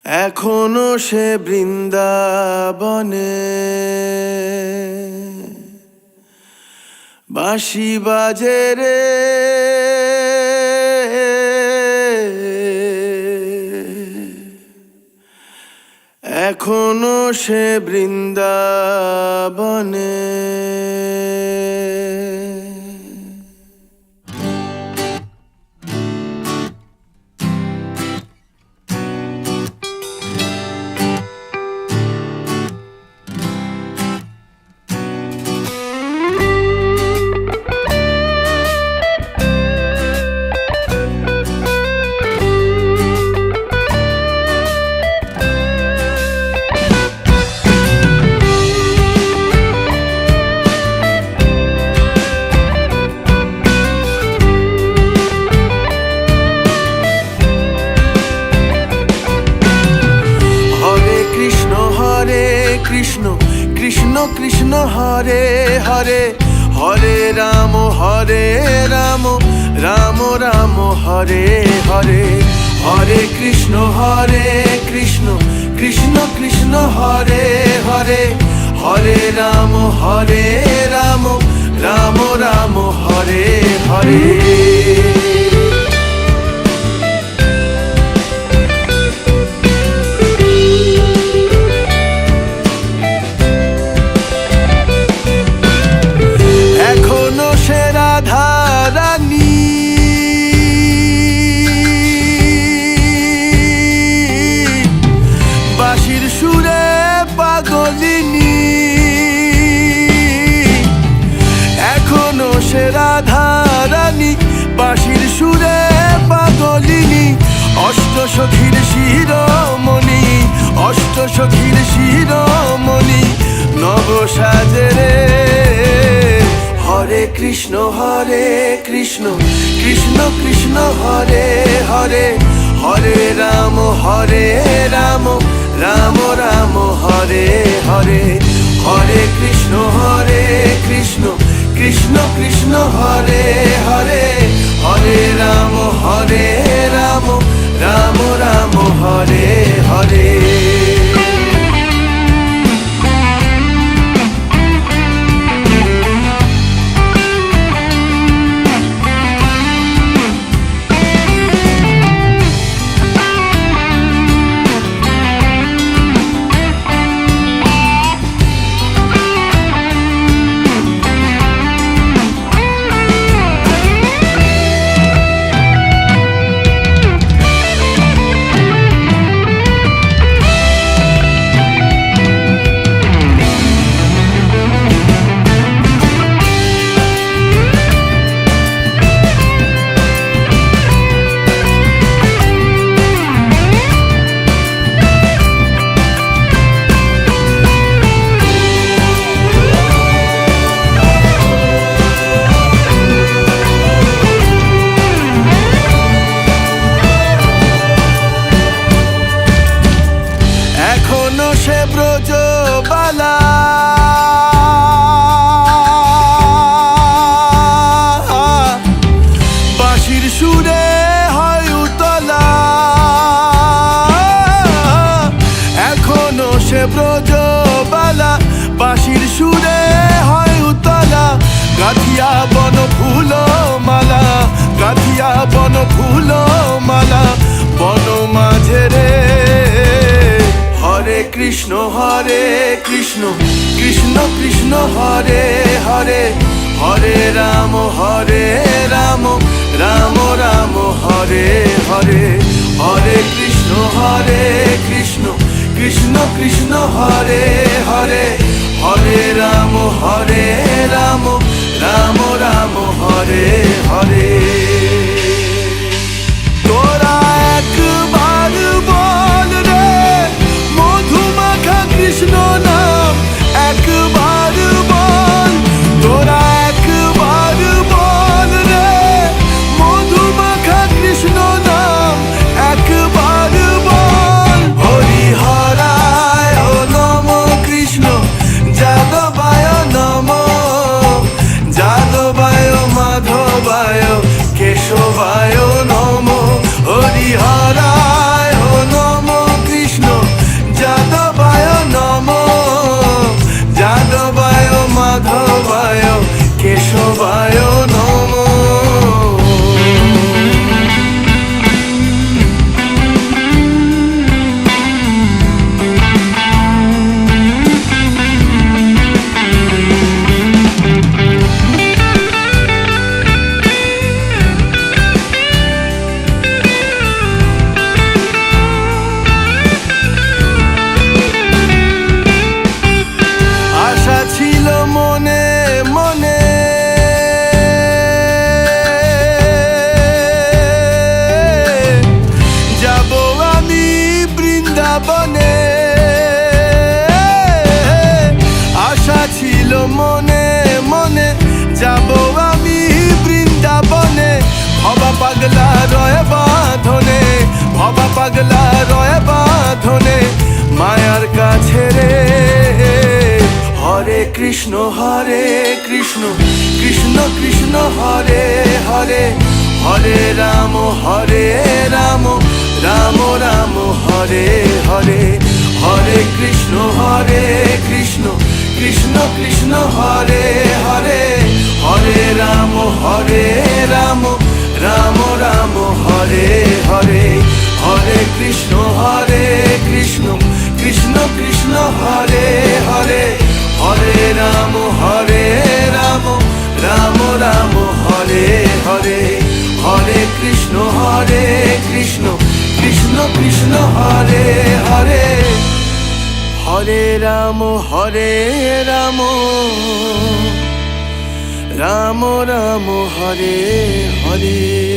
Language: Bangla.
এখনো সে বৃন্দাবনে বাঁশি বাজে রে, এখনো সে বৃন্দাবনে। কৃষ্ণ কৃষ্ণ কৃষ্ণ হরে হরে, হরে রাম রাম রাম হরে হরে। হরে কৃষ্ণ কৃষ্ণ কৃষ্ণ হরে হরে, হরে রাম রাম রাম হরে হরে। বাঁশির সুরে পাগলিনী, এখনো সে রাধা রানী, বাঁশির সুরে পাগলিনী। অষ্ট সখীর শিরোমণি, অষ্ট সখীর শিরোমণি, নব সাজে রে। হরে কৃষ্ণ কৃষ্ণ কৃষ্ণ হরে হরে, হরে রাম রাম রাম হরে হরে। হরে কৃষ্ণ কৃষ্ণ কৃষ্ণ হরে হরে, হরে রাম রাম রাম হরে হরে। এখনো সে ব্রজবালা, বাঁশির সুরে হয় উতলা। এখনো সে ব্রজবালা, বাঁশির সুরে হয় উতলা। গাথিয়া বন ফুল মালা, গাথিয়া বন ফুল মালা, বন মাঝে রে। হরে কৃষ্ণ কৃষ্ণ কৃষ্ণ হরে হরে, হরে রাম রাম রাম হরে হরে। হরে কৃষ্ণ কৃষ্ণ কৃষ্ণ হরে হরে, হরে রাম রাম রাম হরে হরে। তোরা একবার বল রে মধুমাখা কৃষ্ণ নাম, একবার বল। তোরা একবার বল রে মধুমাখা কৃষ্ণ নাম, একবার বল। হরি হরায় নম কৃষ্ণ যাদবায় নম, যাদবায় মাধবায় কেশব বৃন্দাবনে আশা ছিল মনে মনে যাব আমি বৃন্দাবনে ভবা পাগলা রয় বাঁধনে ভবা পাগলা রয় বাঁধনে মায়ার কাছে রে হরে কৃষ্ণ কৃষ্ণ কৃষ্ণ হরে হরে হরে রাম রাম রাম হরে হরে হরে কৃষ্ণ কৃষ্ণ কৃষ্ণ হরে হরে হরে রাম রাম রাম হরে হরে হরে কৃষ্ণ কৃষ্ণ কৃষ্ণ হরে হরে হরে রাম রাম রাম হরে হরে হরে কৃষ্ণ কৃষ্ণ কৃষ্ণ হরে হরে হরে রাম রাম রাম হরে হরে